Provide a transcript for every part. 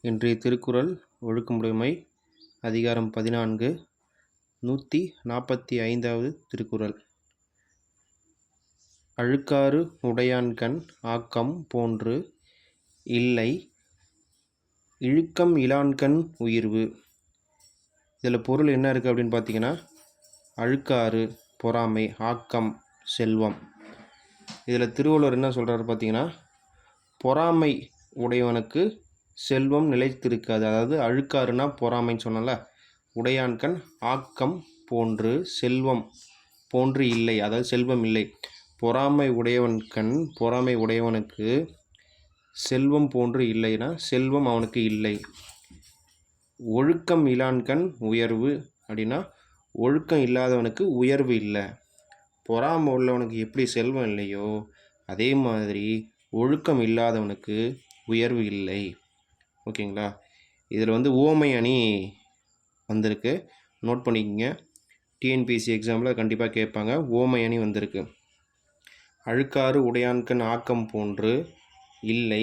இன்றைய திருக்குறள் ஒழுக்கமுடைமை அதிகாரம் 14 145வது திருக்குறள். அழுக்காறு உடையான்கண் ஆக்கம் போன்று இல்லை இழுக்கம் இலான்கண் உயிர்வு. இதில் பொருள் என்ன இருக்குது அப்படின்னு பார்த்தீங்கன்னா, அழுக்காறு பொறாமை, ஆக்கம் செல்வம். இதில் திருவள்ளுவர் என்ன சொல்கிறாரு பார்த்தீங்கன்னா, பொறாமை உடையவனுக்கு செல்வம் நிலைத்திருக்காது. அதாவது அழுக்காறுனா பொறாமைன்னு சொன்னல, உடையான்கண் ஆக்கம் போன்று செல்வம் போன்று இல்லை, அதாவது செல்வம் இல்லை. பொறாமை உடையவனுக்கு செல்வம் போன்று இல்லைன்னா செல்வம் அவனுக்கு இல்லை. ஒழுக்கம் இலான்கண் உயர்வு அப்படின்னா ஒழுக்கம் இல்லாதவனுக்கு உயர்வு இல்லை. பொறாமை உள்ளவனுக்கு எப்படி செல்வம் இல்லையோ அதே மாதிரி ஒழுக்கம் இல்லாதவனுக்கு உயர்வு இல்லை. ஓகேங்களா? இதில் உவமை அணி வந்திருக்கு, நோட் பண்ணிக்கங்க. டிஎன்பிஎஸ்சி எக்ஸாமில் கண்டிப்பாக கேட்பாங்க. உவமை அணி வந்திருக்கு. அழுக்காறு உடையான்கண் ஆக்கம் போன்று இல்லை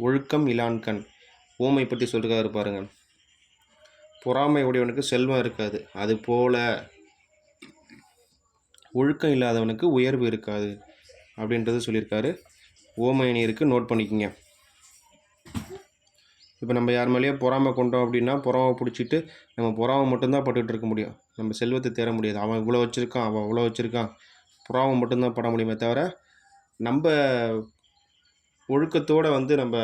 ஒழுக்கம் இலான்கண். உவமை பற்றி சொல்லிருக்காரு பாருங்கள். பொறாமை உடையவனுக்கு செல்வம் இருக்காது, அதுபோல் ஒழுக்கம் இல்லாதவனுக்கு உயர்வு இருக்காது அப்படின்றது சொல்லியிருக்காரு. உவமை அணி இருக்குது, நோட் பண்ணிக்கங்க. இப்போ நம்ம யார் மேலேயே பொறாமை கொண்டோம் அப்படின்னா, பொறாமை பிடிச்சிட்டு நம்ம பொறாமை மட்டும்தான் பட்டுட்டு இருக்க முடியும். நம்ம செல்வத்தை தேட முடியாது. அவன் இவ்வளோ வச்சுருக்கான், அவன் அவ்வளோ வச்சுருக்கான், பொறாமை மட்டும்தான் பட முடியுமே தவிர நம்ம ஒழுக்கத்தோடு நம்ம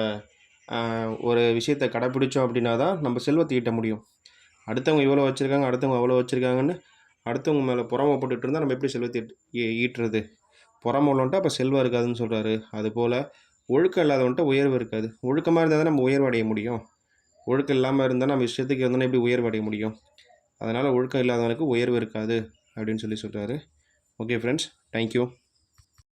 ஒரு விஷயத்தை கடைப்பிடிச்சோம் அப்படின்னா தான் நம்ம செல்வத்தை ஈட்ட முடியும். அடுத்தவங்க இவ்வளோ வச்சுருக்காங்க, அடுத்தவங்க அவ்வளோ வச்சுருக்காங்கன்னு அடுத்தவங்க மேலே பொறாமைப்பட்டுட்டு இருந்தால் நம்ம எப்படி செல்வத்தை ஈட்டுறது? பொறாமை உள்ளவன்ட்டு அப்போ செல்வம் இருக்காதுன்னு சொல்கிறாரு. அதுபோல் ஒழுக்கம் இல்லாதவன்ட்டு உயர்வு இருக்காது. ஒழுக்கமாக இருந்தால் தான் நம்ம உயர்வு அடைய முடியும். ஒழுக்கம் இல்லாமல் இருந்தால் நம்ம இஷ்டத்துக்கு இருந்தால் எப்படி உயர்வு அடைய முடியும்? அதனால் ஒழுக்கம் இல்லாதவனுக்கு உயர்வு இருக்காது அப்படின்னு சொல்கிறாரு. Okay friends, thank you.